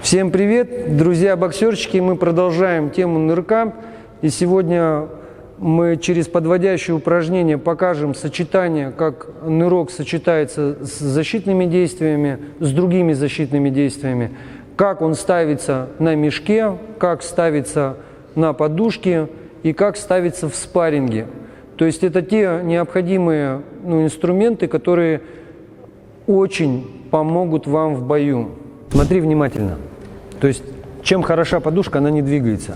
Всем привет, друзья-боксерчики! Мы продолжаем тему нырка. И сегодня мы через подводящее упражнение покажем сочетание, как нырок сочетается с защитными действиями, с другими защитными действиями, как он ставится на мешке, как ставится на подушке и как ставится в спарринге. То есть это те необходимые инструменты, которые очень помогут вам в бою. Смотри внимательно. То есть чем хороша подушка, она не двигается.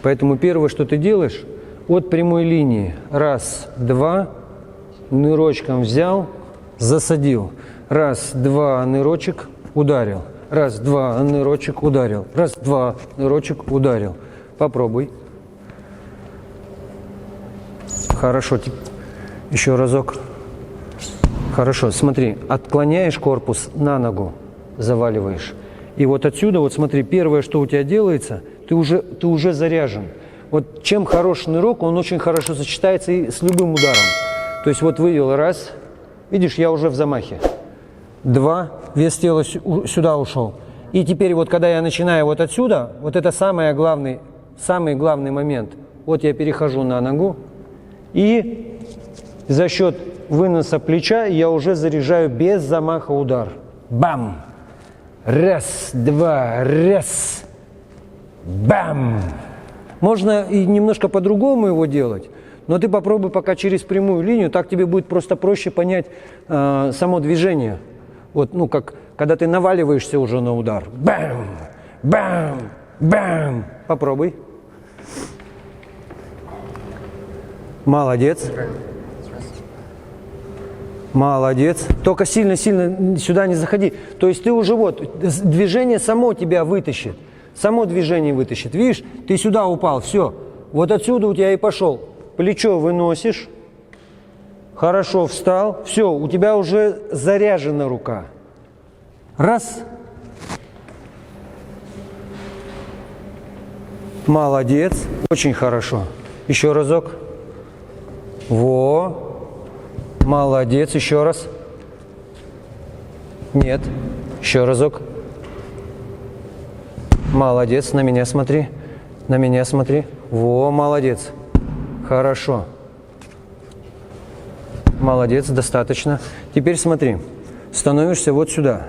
Поэтому первое, что ты делаешь, от прямой линии. Раз, два, нырочком взял, засадил. Раз, два, нырочек, ударил. Раз, два, нырочек, ударил. Раз, два, нырочек, ударил. Попробуй. Хорошо. Еще разок. Хорошо. Смотри, отклоняешь корпус на ногу, заваливаешь. И вот отсюда, вот смотри, первое, что у тебя делается, ты уже заряжен. Вот чем хорош нырок, он очень хорошо сочетается и с любым ударом. То есть вот вывел раз, видишь, я уже в замахе. Два, вес тела сюда ушел. И теперь вот когда я начинаю вот отсюда, вот это самый главный момент. Вот я перехожу на ногу и за счет выноса плеча я уже заряжаю без замаха удар. Бам! Раз, два, раз, бам! Можно и немножко по-другому его делать, но ты попробуй пока через прямую линию, так тебе будет просто проще понять само движение. Вот, как когда ты наваливаешься уже на удар. Бам! Бам! Бам! Попробуй. Молодец. Молодец. Только сильно-сильно сюда не заходи. То есть ты уже движение само тебя вытащит. Само движение вытащит. Видишь, ты сюда упал, все. Вот отсюда у тебя и пошел. Плечо выносишь. Хорошо встал. Все, у тебя уже заряжена рука. Раз. Молодец. Очень хорошо. Еще разок. Во. Молодец. Еще раз. Нет. Еще разок. Молодец. На меня смотри. На меня смотри. Во, молодец. Хорошо. Молодец. Достаточно. Теперь смотри. Становишься вот сюда.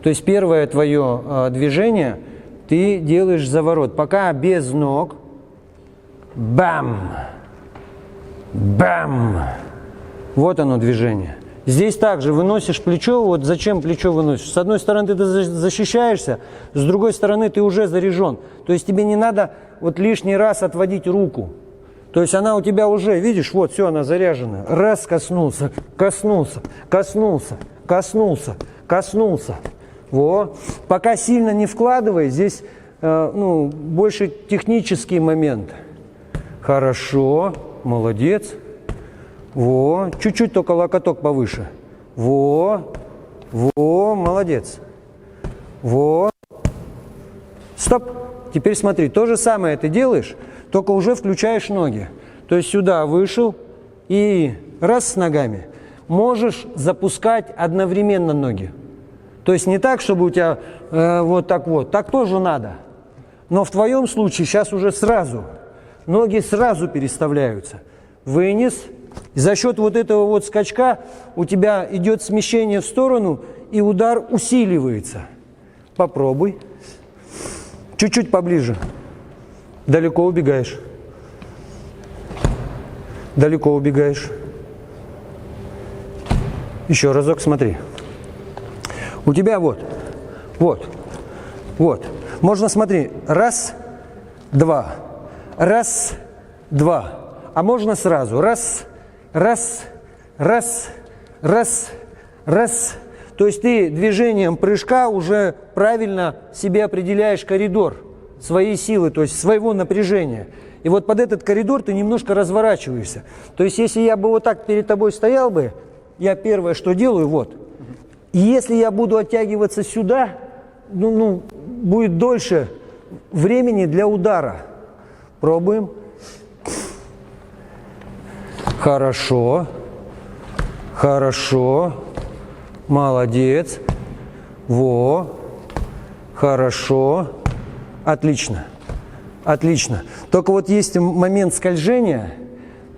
То есть первое твое движение ты делаешь заворот. Пока без ног. Бам. Бам. Вот оно движение. Здесь также выносишь плечо. Вот зачем плечо выносишь? С одной стороны ты защищаешься, с другой стороны ты уже заряжен. То есть тебе не надо лишний раз отводить руку. То есть она у тебя уже, видишь, вот все, она заряжена. Раз коснулся, коснулся, коснулся, коснулся, коснулся. Вот. Пока сильно не вкладывай, здесь больше технический момент. Хорошо, молодец. Во, чуть-чуть только локоток повыше. Во, молодец. Во. Стоп. Теперь смотри, то же самое ты делаешь, только уже включаешь ноги. То есть сюда вышел и раз с ногами. Можешь запускать одновременно ноги. То есть не так, чтобы у тебя вот. Так тоже надо. Но в твоем случае сейчас уже сразу. Ноги сразу переставляются. Вынес. И за счет вот этого скачка у тебя идет смещение в сторону, и удар усиливается. Попробуй. Чуть-чуть поближе. Далеко убегаешь. Далеко убегаешь. Еще разок смотри. У тебя вот. Можно, смотри, раз, два. Раз, два. А можно сразу. Раз, раз, раз, раз, раз. То есть ты движением прыжка уже правильно себе определяешь коридор своей силы, то есть своего напряжения. И вот под этот коридор ты немножко разворачиваешься. То есть если я бы вот так перед тобой стоял бы, я первое, что делаю, вот. И если я буду оттягиваться сюда, будет дольше времени для удара. Пробуем. Хорошо. Хорошо. Молодец. Во. Хорошо. Отлично. Отлично. Только вот есть момент скольжения.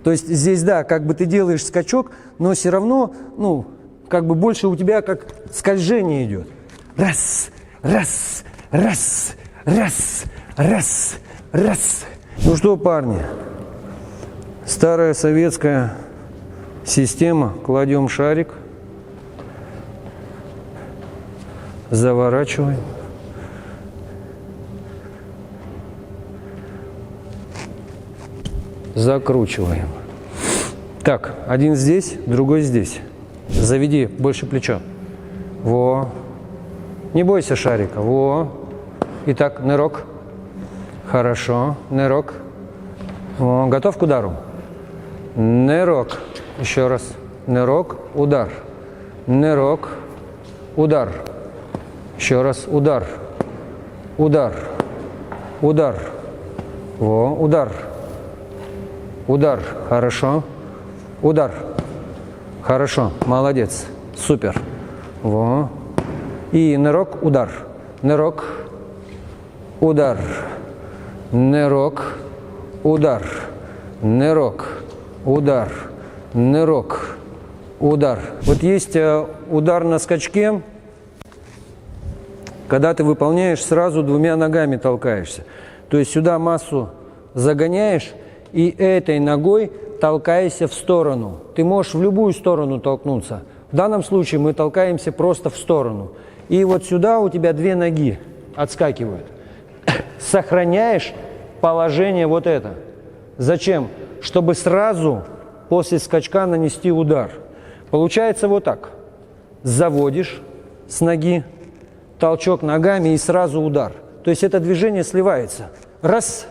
То есть здесь, да, как бы ты делаешь скачок, но все равно, ну, как бы больше у тебя как скольжение идет. Раз, раз, раз, раз, раз, раз. Ну что, парни, старая советская система. Кладем шарик, заворачиваем. Закручиваем. Так, один здесь, другой здесь. Заведи больше плечо. Во. Не бойся шарика. Во. Итак, нырок. Хорошо. Нырок. Во. Готов к удару? Нырок. Еще раз. Нырок. Удар. Нырок. Удар. Еще раз. Удар. Удар. Удар. Во. Удар. Удар. Хорошо. Удар. Хорошо. Молодец. Супер. Во. И нырок. Удар. Нырок. Удар. Нырок. Удар. Нырок. Удар. Нырок. Удар. Вот есть удар на скачке, когда ты выполняешь, сразу двумя ногами толкаешься. То есть сюда массу загоняешь и этой ногой толкаешься в сторону. Ты можешь в любую сторону толкнуться. В данном случае мы толкаемся просто в сторону. И вот сюда у тебя две ноги отскакивают. Сохраняешь положение вот это. Зачем? Чтобы сразу после скачка нанести удар. Получается вот так. Заводишь с ноги, толчок ногами и сразу удар. То есть это движение сливается. Раз.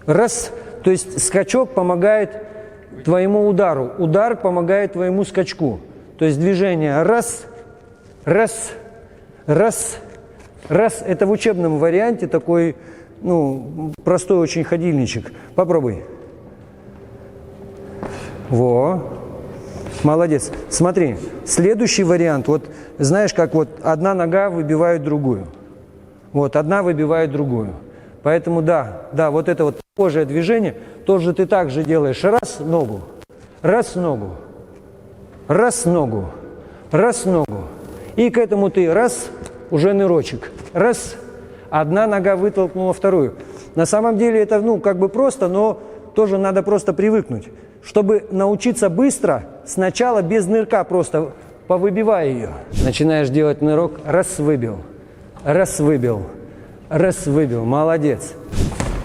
Раз. То есть скачок помогает твоему удару. Удар помогает твоему скачку. То есть движение раз, раз, раз, раз. Это в учебном варианте такой, ну, простой очень ходильничек. Попробуй. Во. Молодец. Смотри, следующий вариант. Вот знаешь, как вот одна нога выбивает другую. Вот, одна выбивает другую. Поэтому да, вот это вот похожее движение, тоже ты так же делаешь. Раз ногу, раз ногу, раз ногу, раз ногу. И к этому ты раз, уже нырочек. Раз, одна нога вытолкнула вторую. На самом деле это, ну, как бы просто, но тоже надо просто привыкнуть. Чтобы научиться быстро, сначала без нырка просто повыбивай ее. Начинаешь делать нырок, раз выбил, раз выбил. Раз выбил. Молодец.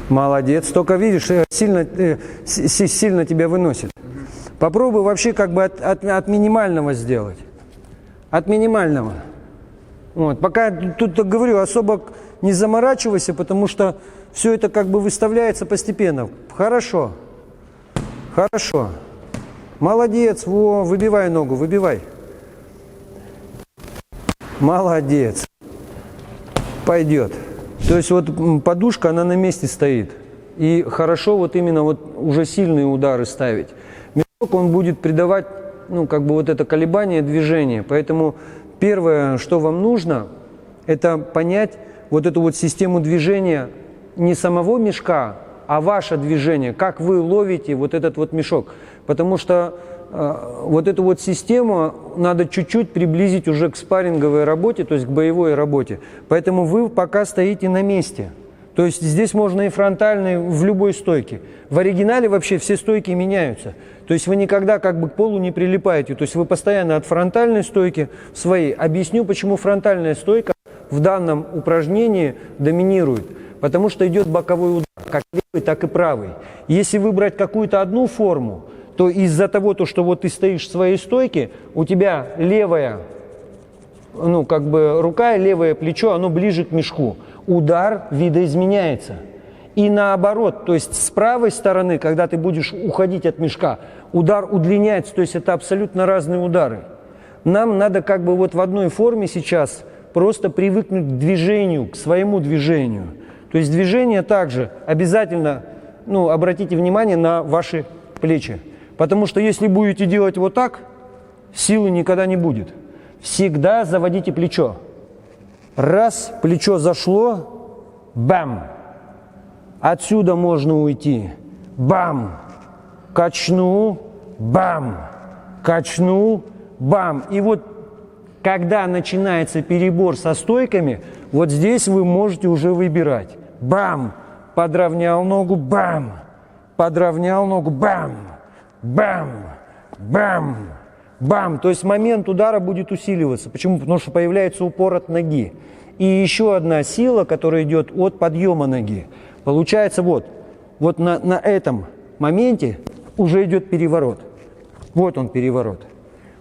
Молодец. Только видишь, сильно тебя выносит. Попробуй вообще как бы от минимального сделать. От минимального. Вот. Пока тут говорю, особо не заморачивайся, потому что все это как бы выставляется постепенно. Хорошо. Хорошо. Молодец. Во, выбивай ногу, выбивай. Молодец. Пойдет. То есть вот подушка, она на месте стоит. И хорошо вот именно вот уже сильные удары ставить. Мешок, он будет придавать, ну, как бы вот это колебание движения. Поэтому первое, что вам нужно, это понять вот эту вот систему движения не самого мешка, а ваше движение, как вы ловите вот этот вот мешок. Потому что вот эту вот систему надо чуть-чуть приблизить уже к спарринговой работе, то есть к боевой работе. Поэтому вы пока стоите на месте. То есть здесь можно и фронтальный в любой стойке. В оригинале вообще все стойки меняются. То есть вы никогда как бы к полу не прилипаете. То есть вы постоянно от фронтальной стойки своей. Объясню, почему фронтальная стойка в данном упражнении доминирует. Потому что идет боковой удар, как левый, так и правый. Если выбрать какую-то одну форму, то из-за того, что вот ты стоишь в своей стойке, у тебя левая, ну, как бы рука и левое плечо, оно ближе к мешку. Удар видоизменяется. И наоборот, то есть с правой стороны, когда ты будешь уходить от мешка, удар удлиняется, то есть это абсолютно разные удары. Нам надо как бы вот в одной форме сейчас просто привыкнуть к движению, к своему движению. То есть движение также обязательно, ну, обратите внимание на ваши плечи. Потому что если будете делать вот так, силы никогда не будет. Всегда заводите плечо. Раз, плечо зашло, бам. Отсюда можно уйти. Бам. Качнул, бам. Качнул, бам. И вот когда начинается перебор со стойками, вот здесь вы можете уже выбирать. Бам. Подровнял ногу, бам. Подровнял ногу, бам. Бам. Бам. Бам. То есть момент удара будет усиливаться. Почему? Потому что появляется упор от ноги. И еще одна сила, которая идет от подъема ноги. Получается вот на этом моменте уже идет переворот. Вот он переворот.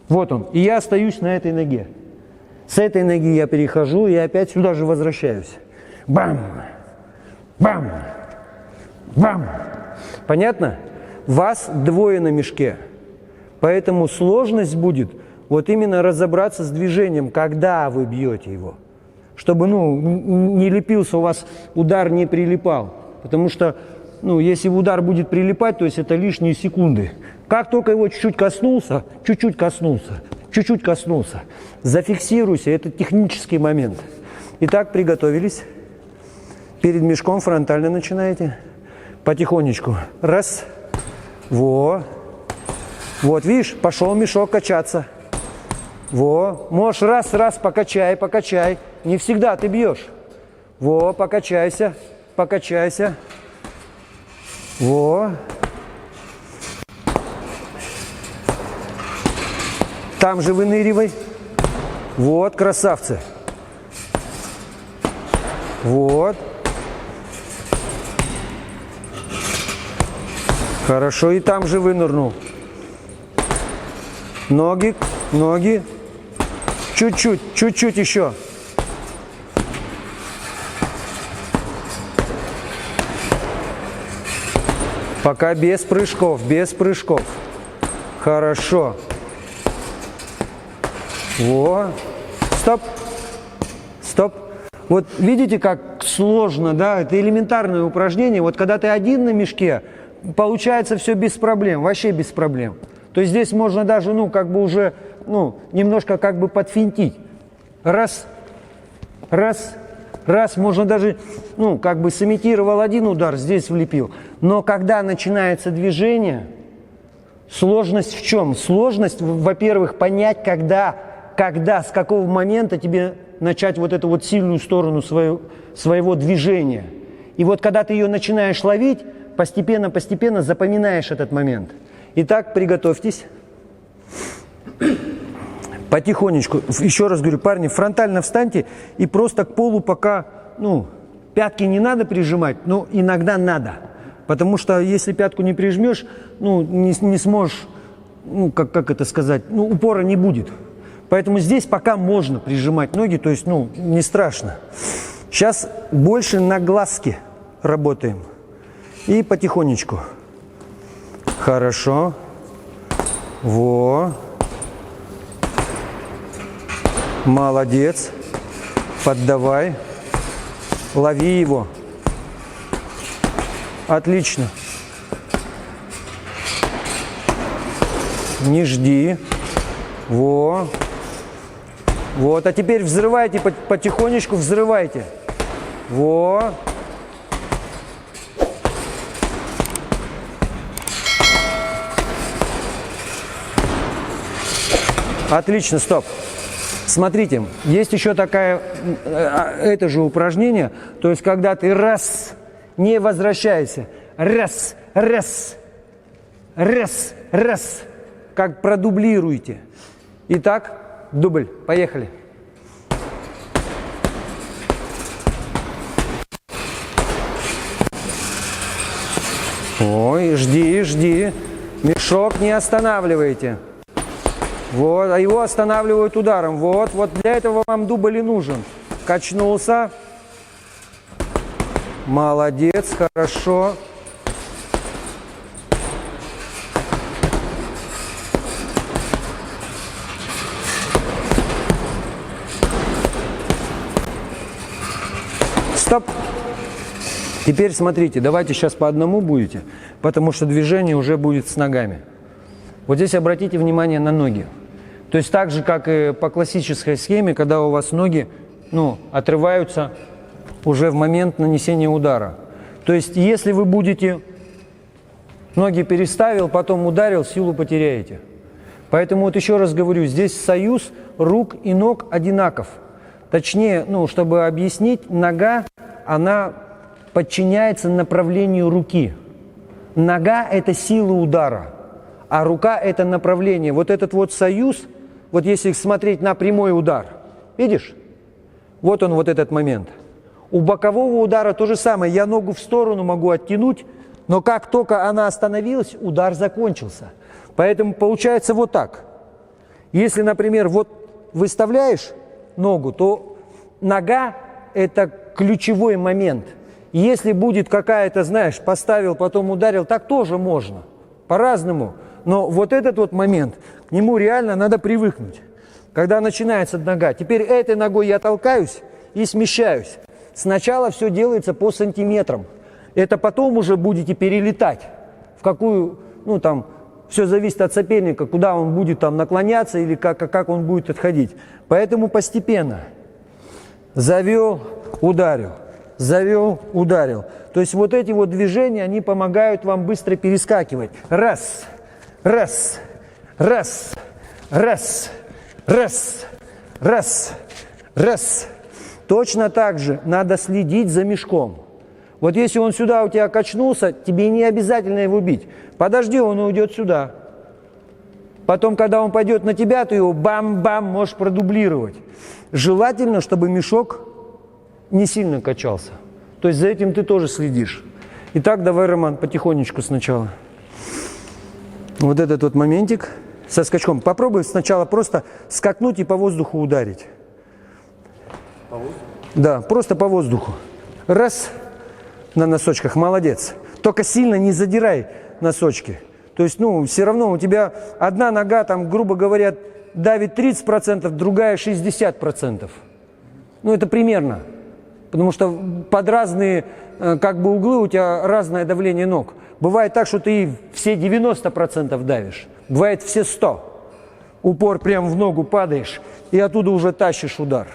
Вот он. И я остаюсь на этой ноге. С этой ноги я перехожу и опять сюда же возвращаюсь. Бам! Бам! Бам! Понятно? Вас двое на мешке. Поэтому сложность будет вот именно разобраться с движением, когда вы бьете его. Чтобы не лепился у вас, удар не прилипал. Потому что если удар будет прилипать, то есть это лишние секунды. Как только его чуть-чуть коснулся, зафиксируйся, это технический момент. Итак, приготовились. Перед мешком фронтально начинаете. Потихонечку. Раз. Вот, видишь, пошел мешок качаться. Можешь раз, покачай. Не всегда ты бьешь. Покачайся. Там же выныривай. Красавцы. Хорошо, и там же вынырнул. Ноги. Чуть-чуть еще. Пока без прыжков. Хорошо. Стоп. Вот видите, как сложно, да? Это элементарное упражнение. Вот когда ты один на мешке, получается все без проблем, вообще без проблем. То есть здесь можно даже, уже, немножко подфинтить. Раз, можно даже, сымитировал один удар, здесь влепил. Но когда начинается движение, сложность в чем? Сложность, во-первых, понять, когда, с какого момента тебе начать вот эту вот сильную сторону своего движения. И вот когда ты ее начинаешь ловить, постепенно запоминаешь этот момент. Итак, приготовьтесь. Потихонечку. Еще раз говорю, парни, фронтально встаньте и просто к полу пока, пятки не надо прижимать, но иногда надо. Потому что если пятку не прижмешь, не сможешь, как это сказать, упора не будет. Поэтому здесь пока можно прижимать ноги, то есть, не страшно. Сейчас больше на глазки работаем. И потихонечку. Хорошо. Молодец. Поддавай. Лови его. Отлично. Не жди. А теперь взрывайте, потихонечку взрывайте. Отлично, стоп. Смотрите, есть еще это же упражнение, то есть когда ты раз, не возвращайся, раз, как продублируете. Итак, дубль, поехали. Жди, мешок не останавливайте. А его останавливают ударом. Вот для этого вам дубль и нужен. Качнулся. Молодец, хорошо. Стоп. Теперь смотрите, давайте сейчас по одному будете, потому что движение уже будет с ногами. Вот здесь обратите внимание на ноги. То есть так же, как и по классической схеме, когда у вас ноги отрываются уже в момент нанесения удара. То есть, если вы будете ноги переставил, потом ударил, силу потеряете. Поэтому вот еще раз говорю, здесь союз рук и ног одинаков. Точнее, чтобы объяснить, нога, она подчиняется направлению руки. Нога – это сила удара, а рука – это направление. Вот этот вот союз, вот если смотреть на прямой удар, видишь? Вот он, вот этот момент. У бокового удара то же самое. Я ногу в сторону могу оттянуть, но как только она остановилась, удар закончился. Поэтому получается вот так. Если, например, вот выставляешь ногу, то нога – это ключевой момент. Если будет какая-то, знаешь, поставил, потом ударил, так тоже можно. По-разному. Но вот этот вот момент, к нему реально надо привыкнуть. Когда начинается нога. Теперь этой ногой я толкаюсь и смещаюсь. Сначала все делается по сантиметрам. Это потом уже будете перелетать. В какую, все зависит от соперника, куда он будет там наклоняться или как он будет отходить. Поэтому постепенно. Завел, ударил. Завел, ударил. То есть вот эти вот движения, они помогают вам быстро перескакивать. Раз, раз, раз, раз, раз, раз, раз. Точно так же надо следить за мешком. Вот если он сюда у тебя качнулся, тебе не обязательно его бить. Подожди, он уйдет сюда. Потом, когда он пойдет на тебя, ты его бам-бам можешь продублировать. Желательно, чтобы мешок не сильно качался. То есть за этим ты тоже следишь. Итак, давай, Роман, потихонечку сначала. Вот этот вот моментик со скачком. Попробуй сначала просто скакнуть и по воздуху ударить. По воздуху? Да, просто по воздуху. Раз, на носочках, молодец. Только сильно не задирай носочки. То есть, все равно у тебя одна нога, там, грубо говоря, давит 30%, другая 60%. Это примерно. Потому что под разные углы у тебя разное давление ног. Бывает так, что ты все 90% давишь. Бывает все 100%. Упор прямо в ногу падаешь, и оттуда уже тащишь удар.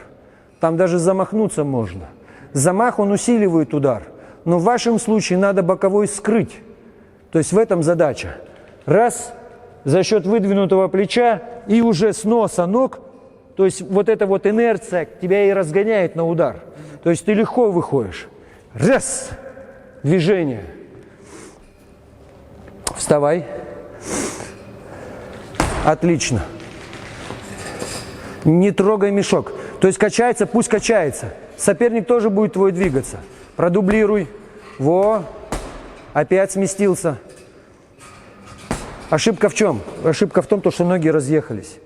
Там даже замахнуться можно. Замах, он усиливает удар. Но в вашем случае надо боковой скрыть. То есть в этом задача. Раз, за счет выдвинутого плеча, и уже с носа ног, то есть вот эта вот инерция тебя и разгоняет на удар. То есть ты легко выходишь. Раз, движение. Вставай. Отлично. Не трогай мешок. То есть качается, пусть качается. Соперник тоже будет твой двигаться. Продублируй. Во. Опять сместился. Ошибка в чем? Ошибка в том, что ноги разъехались.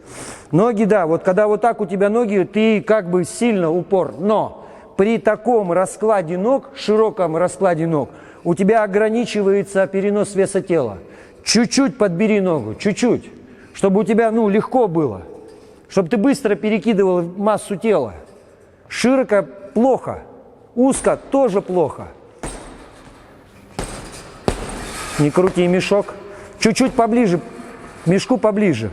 Ноги, да, вот когда вот так у тебя ноги, ты сильно упор. Но при таком раскладе ног, широком раскладе ног, у тебя ограничивается перенос веса тела. Чуть-чуть подбери ногу, чуть-чуть. Чтобы у тебя, легко было. Чтобы ты быстро перекидывал массу тела. Широко – плохо. Узко – тоже плохо. Не крути мешок. Чуть-чуть поближе, к мешку поближе.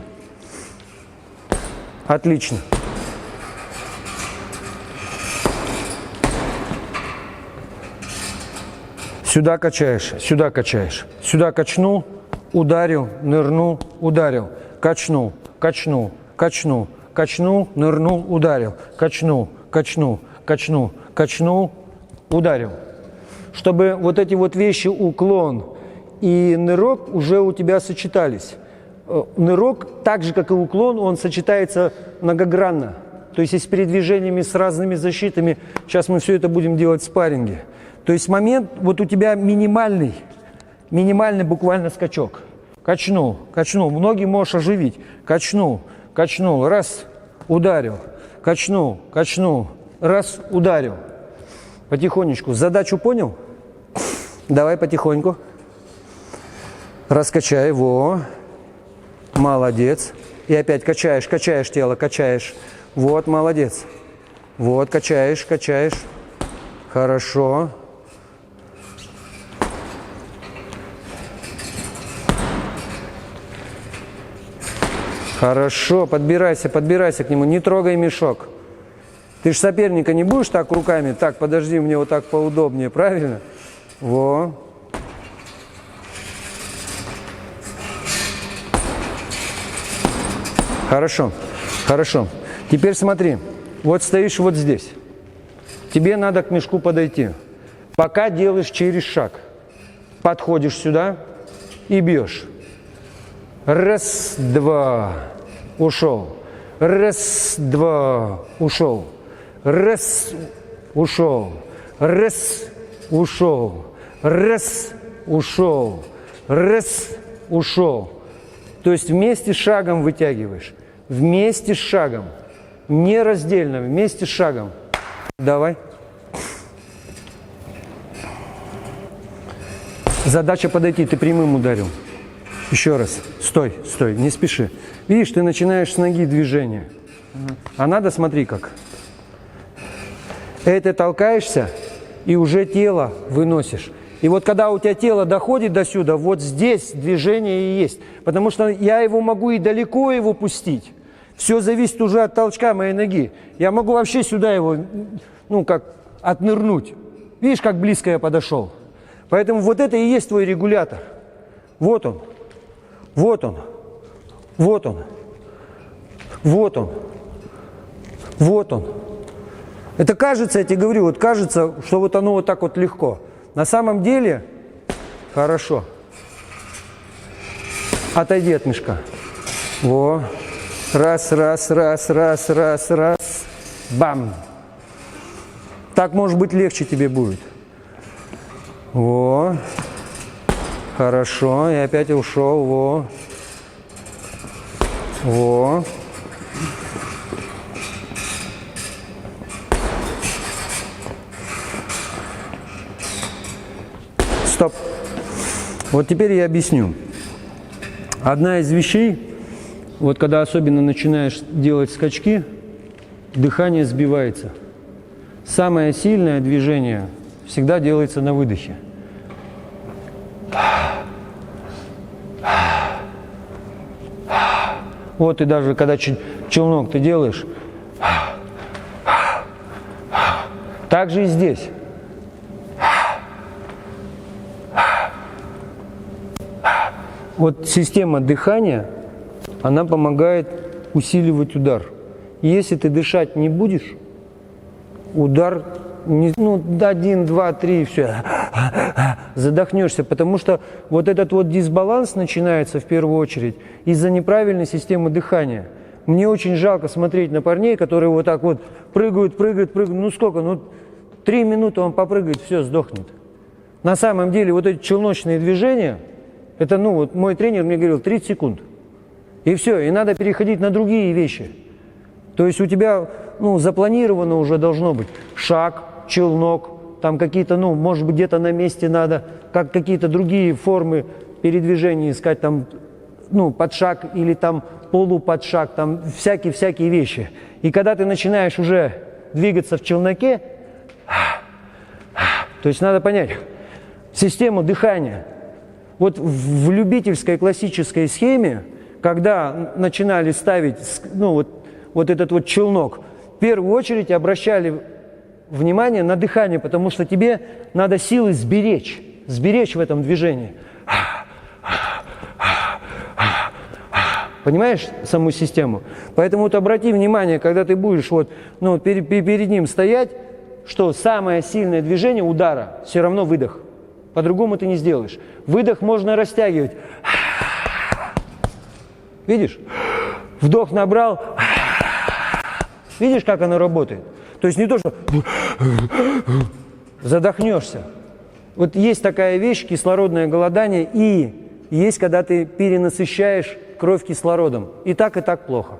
Отлично. Сюда качаешь, сюда качаешь. Сюда качнул, ударил, нырнул, ударил. Качнул, качнул, качнул, качнул, нырнул, ударил. Качнул, качнул, качнул, качнул, ударил. Чтобы вот эти вот вещи, уклон и нырок, уже у тебя сочетались. Нырок, так же как и уклон, он сочетается многогранно. То есть с передвижениями, с разными защитами. Сейчас мы все это будем делать в спарринге. То есть момент, вот у тебя минимальный буквально скачок. Качнул, качнул. Ноги можешь оживить. Качнул, качнул. Раз, ударил. Качнул, качнул. Раз, ударил. Потихонечку. Задачу понял? Давай потихоньку. Раскачай. Во. Молодец. И опять качаешь, качаешь тело, качаешь. Вот, молодец. Вот, качаешь, качаешь. Хорошо. Хорошо, подбирайся к нему, не трогай мешок. Ты же соперника не будешь так руками, так, подожди, мне вот так поудобнее, правильно? Во. Хорошо, хорошо. Теперь смотри, вот стоишь вот здесь. Тебе надо к мешку подойти. Пока делаешь через шаг. Подходишь сюда и бьешь. Раз, два, ушел. Раз, два, ушел. Раз, ушел. Раз, ушел. Раз, ушел. Раз, ушел. То есть вместе с шагом вытягиваешь. Вместе с шагом. Не раздельно, вместе с шагом. Давай. Задача подойти, ты прямым ударил. Еще раз. Стой, стой, не спеши. Видишь, ты начинаешь с ноги движение. А надо, смотри как. Это толкаешься и уже тело выносишь. И вот когда у тебя тело доходит до сюда, вот здесь движение и есть. Потому что я его могу и далеко его пустить. Все зависит уже от толчка моей ноги. Я могу вообще сюда его, ну как, отнырнуть. Видишь, как близко я подошел. Поэтому вот это и есть твой регулятор. Вот он. Вот он. Вот он. Вот он. Вот он. Это кажется, я тебе говорю, вот кажется, что вот оно вот так вот легко. На самом деле, хорошо. Отойди от мешка. Во. Раз, раз, раз, раз, раз, раз. Бам. Так, может быть, легче тебе будет. Во. Хорошо. И опять ушел. Во. Во. Стоп. Вот теперь я объясню. Одна из вещей, вот когда особенно начинаешь делать скачки, дыхание сбивается. Самое сильное движение всегда делается на выдохе. Вот и даже когда челнок ты делаешь, так же и здесь. Вот система дыхания, она помогает усиливать удар. И если ты дышать не будешь, удар, ну, 1, 2, 3, все, задохнешься, потому что вот этот вот дисбаланс начинается в первую очередь из-за неправильной системы дыхания. Мне очень жалко смотреть на парней, которые вот так вот прыгают, прыгают, прыгают, ну сколько, ну 3 минуты он попрыгает, все, сдохнет. На самом деле вот эти челночные движения, это, ну, вот мой тренер мне говорил, 30 секунд. И все, и надо переходить на другие вещи. То есть у тебя, ну, запланировано уже должно быть шаг, челнок, там какие-то, ну, может быть, где-то на месте надо, как какие-то другие формы передвижения искать, там, ну, под шаг или там полупод шаг, там всякие вещи. И когда ты начинаешь уже двигаться в челноке, то есть надо понять систему дыхания. Вот в любительской классической схеме, когда начинали ставить, ну, вот этот вот челнок, в первую очередь обращали внимание на дыхание, потому что тебе надо силы сберечь в этом движении. Понимаешь саму систему? Поэтому вот обрати внимание, когда ты будешь вот, ну, перед ним стоять, что самое сильное движение удара все равно выдох. По-другому ты не сделаешь. Выдох можно растягивать. Видишь? Вдох набрал. Видишь, как оно работает? То есть не то, что задохнешься. Вот есть такая вещь, кислородное голодание, и есть, когда ты перенасыщаешь кровь кислородом. И так плохо.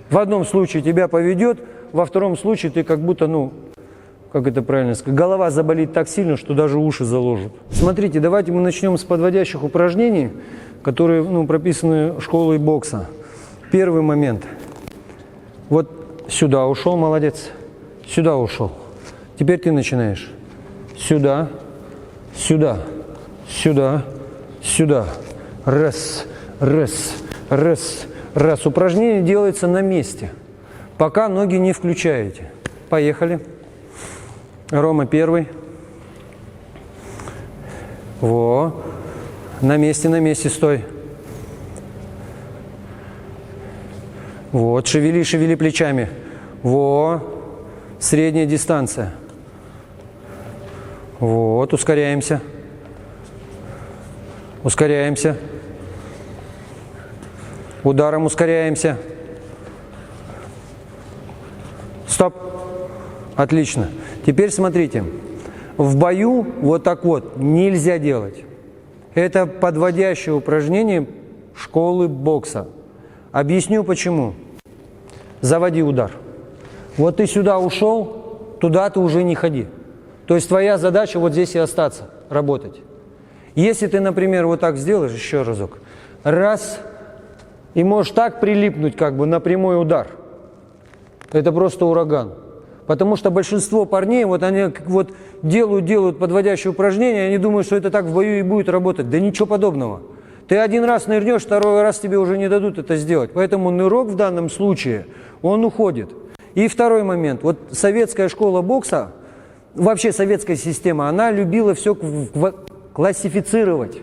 В одном случае тебя поведет, во втором случае ты как будто, ну, как это правильно сказать, голова заболит так сильно, что даже уши заложат. Смотрите, давайте мы начнем с подводящих упражнений, которые, ну, прописаны школой бокса. Первый момент. Вот сюда ушел, молодец. Сюда ушел. Теперь ты начинаешь. Сюда, сюда, сюда, сюда. Раз, раз, раз, раз. Упражнение делается на месте, пока ноги не включаете. Поехали. Рома первый. Во. На месте стой. Вот, шевели плечами. Во. Средняя дистанция. Вот, ускоряемся. Ускоряемся. Ударом ускоряемся. Стоп. Отлично. Теперь смотрите. В бою вот так вот нельзя делать. Это подводящее упражнение школы бокса. Объясню почему. Заводи удар. Вот ты сюда ушел, туда ты уже не ходи. То есть твоя задача вот здесь и остаться, работать. Если ты, например, вот так сделаешь, еще разок, раз, и можешь так прилипнуть как бы на прямой удар. Это просто ураган. Потому что большинство парней, вот они вот делают подводящие упражнения, они думают, что это так в бою и будет работать. Да ничего подобного. Ты один раз нырнешь, второй раз тебе уже не дадут это сделать. Поэтому нырок в данном случае, он уходит. И второй момент. Вот советская школа бокса, вообще советская система, она любила все классифицировать.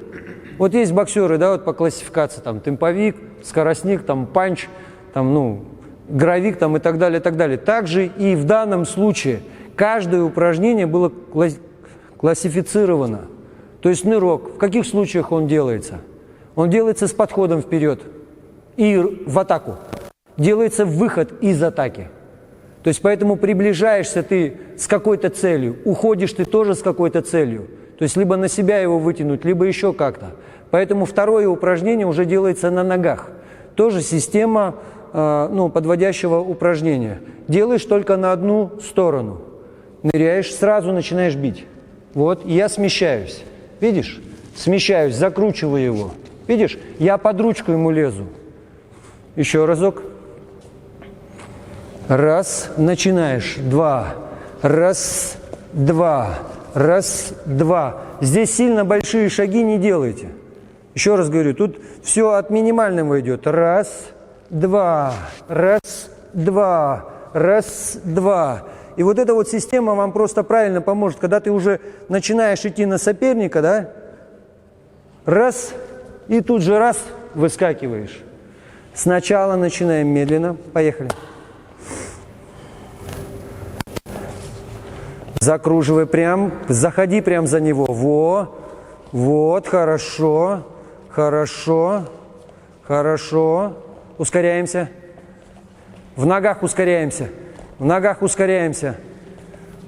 Вот есть боксеры, да, вот по классификации, там, темповик, скоростник, там, панч, там, ну, гравик, там, и так далее, и так далее. Также и в данном случае каждое упражнение было классифицировано. То есть нырок, в каких случаях он делается? Он делается с подходом вперед и в атаку. Делается выход из атаки. То есть поэтому приближаешься ты с какой-то целью, уходишь ты тоже с какой-то целью. То есть либо на себя его вытянуть, либо еще как-то. Поэтому второе упражнение уже делается на ногах. Тоже система подводящего упражнения. Делаешь только на одну сторону. Ныряешь, сразу начинаешь бить. Вот, и я смещаюсь. Видишь? Смещаюсь, закручиваю его. Видишь? Я под ручку ему лезу. Еще разок. Раз, начинаешь. Два. Раз, два. Раз, два. Здесь сильно большие шаги не делайте. Еще раз говорю, тут все от минимального идет. Раз, два. Раз, два. Раз, два. И вот эта вот система вам просто правильно поможет, когда ты уже начинаешь идти на соперника, да? Раз, и тут же раз, выскакиваешь. Сначала начинаем медленно. Поехали. Закруживай прям, заходи прям за него. Во, вот, хорошо, хорошо, хорошо. Ускоряемся. В ногах ускоряемся. В ногах ускоряемся.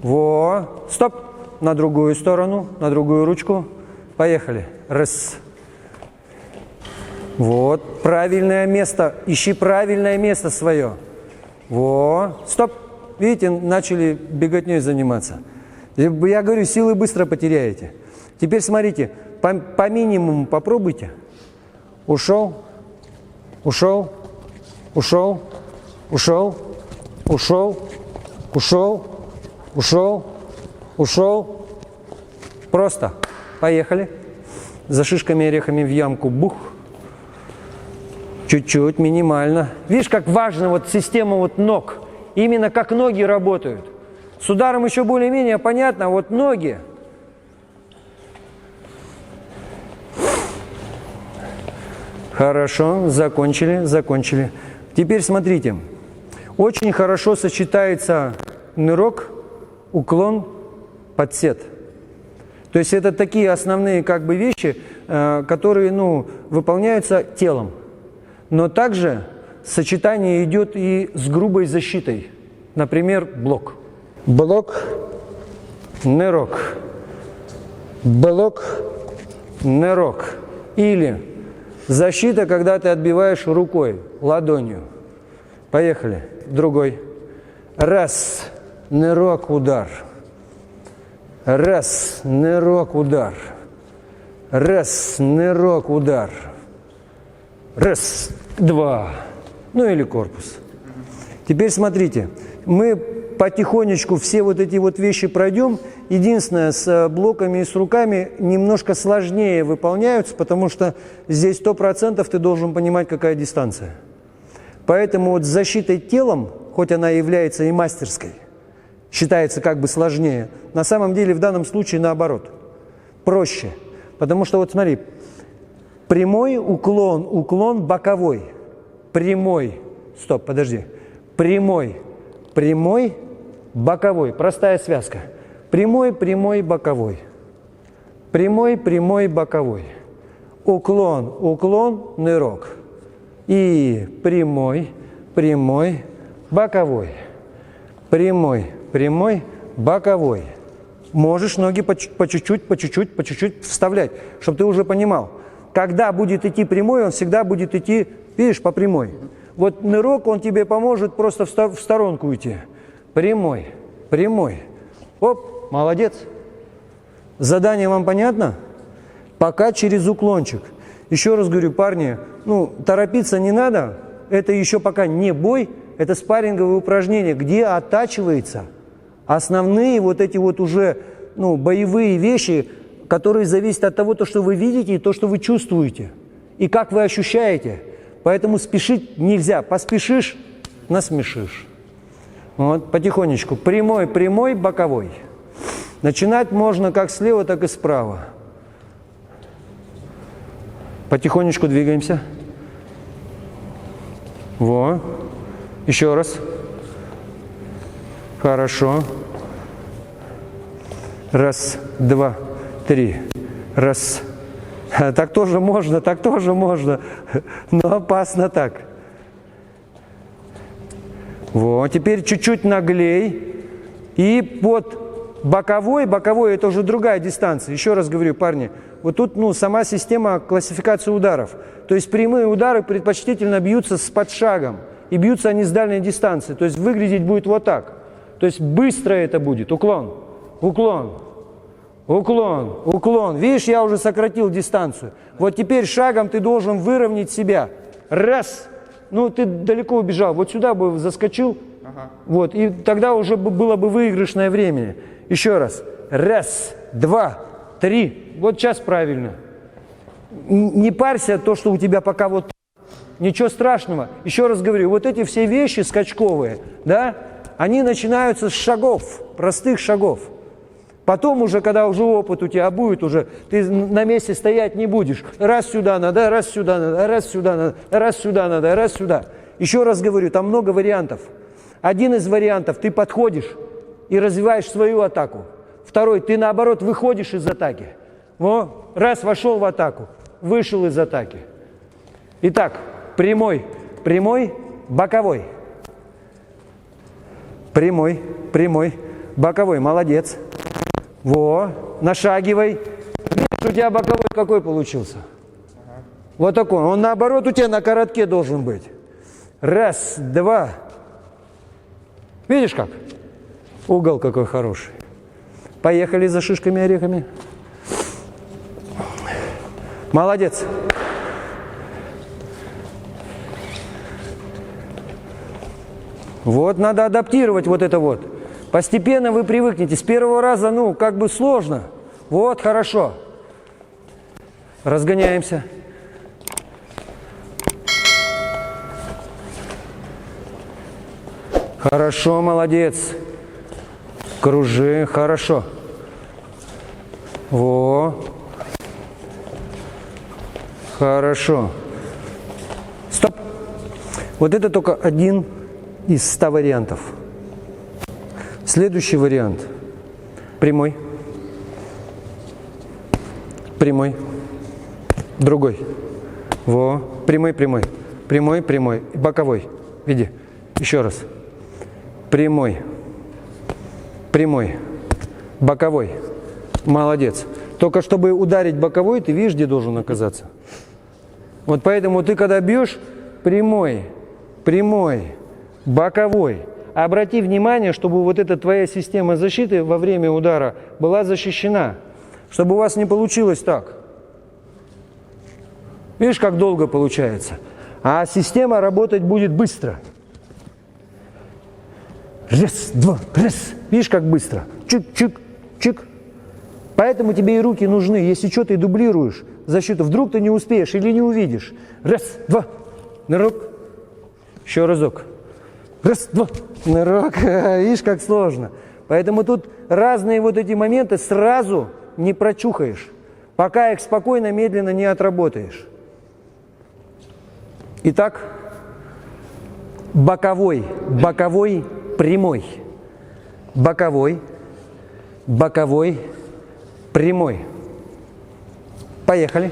Во, стоп. На другую сторону, на другую ручку. Поехали. Раз. Вот, правильное место. Ищи правильное место свое. Во, стоп. Видите, начали беготней заниматься. Я говорю, силы быстро потеряете. Теперь смотрите, по минимуму попробуйте. Ушел, ушел, ушел, ушел, ушел, ушел, ушел, ушел. Просто. Поехали. За шишками и орехами в ямку. Бух. Чуть-чуть, минимально. Видишь, как важна вот система вот ног. Именно как ноги работают. С ударом еще более-менее понятно, а вот ноги. Хорошо, закончили, закончили. Теперь смотрите. Очень хорошо сочетается нырок, уклон, подсет. То есть это такие основные как бы вещи, которые выполняются телом. Но также сочетание идет и с грубой защитой. Например, блок. Блок, нырок. Блок, нырок. Или защита, когда ты отбиваешь рукой, ладонью. Поехали. Другой. Раз, нырок, удар. Раз, нырок, удар. Раз, нырок, удар. Раз, два. Ну или корпус. Теперь смотрите, мы потихонечку все вот эти вот вещи пройдем. Единственное, с блоками и с руками немножко сложнее выполняются, потому что здесь 100% ты должен понимать, какая дистанция. Поэтому вот с защитой телом, хоть она является и мастерской, считается как бы сложнее. На самом деле в данном случае наоборот. Проще. Потому что вот смотри, прямой уклон, уклон боковой. Прямой. Стоп, подожди. Прямой, прямой, боковой. Простая связка. Прямой, прямой, боковой. Прямой, прямой, боковой. Уклон, уклон, нырок. И прямой, прямой, боковой. Прямой, прямой, боковой. Можешь ноги по чуть-чуть вставлять, чтобы ты уже понимал. Когда будет идти прямой, он всегда будет идти, видишь, по прямой. Вот нырок, он тебе поможет просто в сторонку уйти. Прямой, прямой. Оп, молодец. Задание вам понятно? Пока через уклончик. Еще раз говорю, парни, торопиться не надо. Это еще пока не бой, это спарринговые упражнения, где оттачивается основные вот эти вот уже боевые вещи, которые зависят от того, что вы видите и то, что вы чувствуете. И как вы ощущаете. Поэтому спешить нельзя. Поспешишь – насмешишь. Вот, потихонечку. Прямой, прямой, боковой. Начинать можно как слева, так и справа. Потихонечку двигаемся. Во. Еще раз. Хорошо. Раз, два, три. Раз. Так тоже можно, но опасно так. Вот, теперь чуть-чуть наглей. И под боковой это уже другая дистанция. Еще раз говорю, парни, вот тут сама система классификации ударов. То есть прямые удары предпочтительно бьются с подшагом. И бьются они с дальней дистанции. То есть выглядеть будет вот так. То есть быстро это будет. Уклон, уклон. Уклон, уклон. Видишь, я уже сократил дистанцию. Вот теперь шагом ты должен выровнять себя. Раз. Ты далеко убежал. Вот сюда бы заскочил. Ага. Вот. И тогда уже было бы выигрышное время. Еще раз. Раз, два, три. Вот сейчас правильно. Не парься то, что у тебя пока вот. Ничего страшного. Еще раз говорю, вот эти все вещи скачковые, да, они начинаются с шагов, простых шагов. Потом уже, когда уже опыт у тебя будет, уже ты на месте стоять не будешь. Раз сюда надо, раз сюда надо, раз сюда надо, раз сюда надо, раз сюда. Еще раз говорю, там много вариантов. Один из вариантов, ты подходишь и развиваешь свою атаку. Второй, ты наоборот выходишь из атаки. Раз вошел в атаку, вышел из атаки. Итак, прямой, прямой, боковой. Прямой, прямой, боковой. Молодец. Нашагивай. Видишь, у тебя боковой какой получился? Ага. Вот такой. Он наоборот у тебя на коротке должен быть. Раз, два. Видишь как? Угол какой хороший. Поехали за шишками, орехами. Молодец. Вот надо адаптировать вот это вот. Постепенно вы привыкнете. С первого раза, как бы сложно. Вот, хорошо. Разгоняемся. Хорошо, молодец. Кружи, хорошо. Хорошо. Стоп. Вот это только один из 100 вариантов. Следующий вариант. Прямой. Прямой. Другой. Прямой, прямой. Прямой, прямой. Боковой. Види. Еще раз. Прямой. Прямой. Боковой. Молодец. Только чтобы ударить боковой, ты видишь, где должен оказаться. Вот поэтому ты, когда бьешь, прямой, прямой, боковой. Обрати внимание, чтобы вот эта твоя система защиты во время удара была защищена. Чтобы у вас не получилось так. Видишь, как долго получается. А система работать будет быстро. Раз, два, раз. Видишь, как быстро. Чик-чик, чик. Поэтому тебе и руки нужны. Если что, ты дублируешь защиту. Вдруг ты не успеешь или не увидишь. Раз, два, нырок. Еще разок. Раз, два, нырок. Видишь, как сложно. Поэтому тут разные вот эти моменты сразу не прочухаешь, пока их спокойно, медленно не отработаешь. Итак, боковой, боковой, прямой. Боковой, боковой, прямой. Поехали.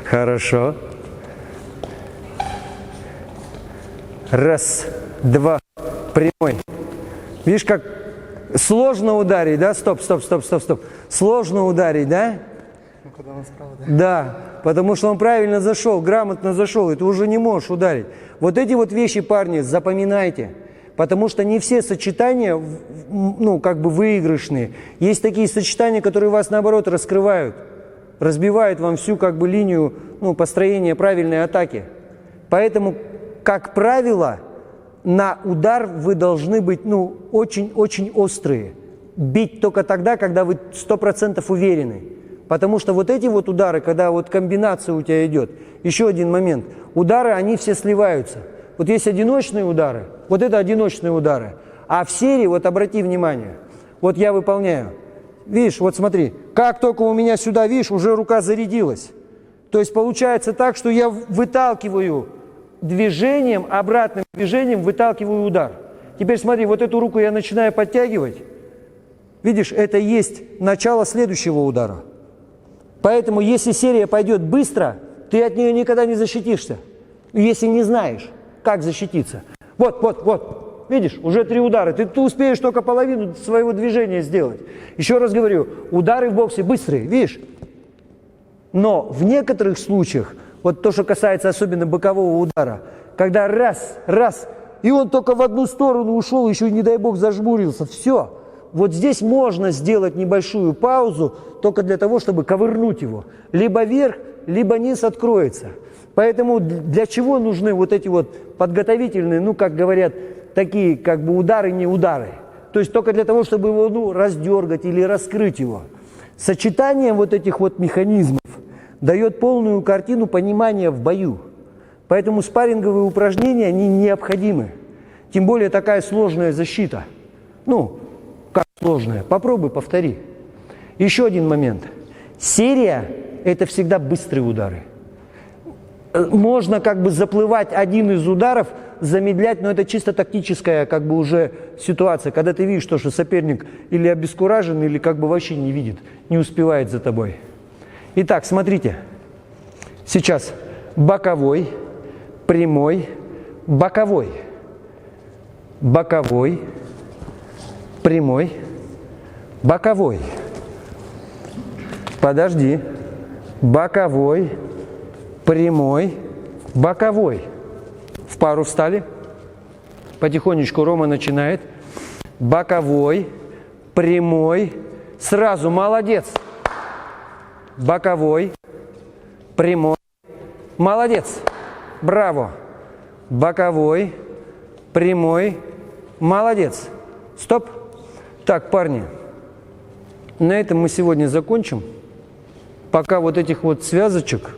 Хорошо. Раз, два, прямой. Видишь, как сложно ударить, да? Стоп. Сложно ударить, да? Ну, когда он справа, да? Да, потому что он правильно зашел, грамотно зашел, и ты уже не можешь ударить. Вот эти вот вещи, парни, запоминайте. Потому что не все сочетания, ну, как бы выигрышные. Есть такие сочетания, которые вас, наоборот, раскрывают. Разбивают вам всю, как бы, линию, ну, построения правильной атаки. Поэтому, как правило, на удар вы должны быть, ну, очень-очень острые. Бить только тогда, когда вы 100% уверены. Потому что вот эти вот удары, когда вот комбинация у тебя идет, еще один момент. Удары, они все сливаются. Вот есть одиночные удары, вот это одиночные удары. А в серии, вот обрати внимание, вот я выполняю. Видишь, вот смотри, как только у меня сюда, видишь, уже рука зарядилась. То есть получается так, что я выталкиваю движением, обратным движением выталкиваю удар. Теперь смотри, вот эту руку я начинаю подтягивать. Видишь, это есть начало следующего удара. Поэтому, если серия пойдет быстро, ты от нее никогда не защитишься. Если не знаешь, как защититься. Вот. Видишь, уже 3 удара. Ты успеешь только половину своего движения сделать. Еще раз говорю, удары в боксе быстрые, видишь? Но в некоторых случаях, вот то, что касается особенно бокового удара, когда раз, и он только в одну сторону ушел, еще, не дай бог, зажмурился, все. Вот здесь можно сделать небольшую паузу, только для того, чтобы ковырнуть его. Либо вверх, либо низ откроется. Поэтому для чего нужны вот эти вот подготовительные, ну, как говорят, такие как бы удары, не удары. То есть только для того, чтобы его, ну, раздергать или раскрыть его. Сочетание вот этих вот механизмов дает полную картину понимания в бою. Поэтому спарринговые упражнения, они необходимы. Тем более такая сложная защита. Ну, как сложная? Попробуй, повтори. Еще один момент. Серия – это всегда быстрые удары. Можно как бы заплывать один из ударов, замедлять, но это чисто тактическая как бы уже ситуация, когда ты видишь то, что соперник или обескуражен, или как бы вообще не видит, не успевает за тобой. Итак, смотрите. Сейчас боковой, прямой, боковой, боковой, прямой, боковой. Подожди. Боковой, прямой, боковой. В пару встали. Потихонечку Рома начинает. Боковой, прямой. Сразу, молодец. Боковой, прямой. Молодец. Браво. Боковой, прямой. Молодец. Стоп. Так, парни. На этом мы сегодня закончим. Пока вот этих вот связочек,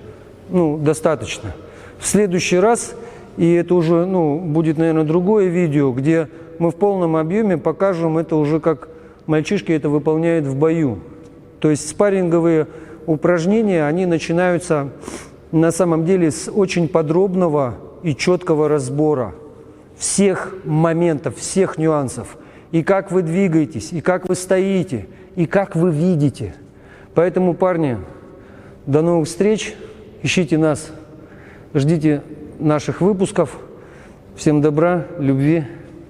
ну, достаточно. В следующий раз, и это уже, ну, будет, наверное, другое видео, где мы в полном объеме покажем это уже, как мальчишки это выполняют в бою. То есть спарринговые упражнения, они начинаются на самом деле с очень подробного и четкого разбора всех моментов, всех нюансов. И как вы двигаетесь, и как вы стоите, и как вы видите. Поэтому, парни, до новых встреч. Ищите нас, ждите наших выпусков. Всем добра, любви.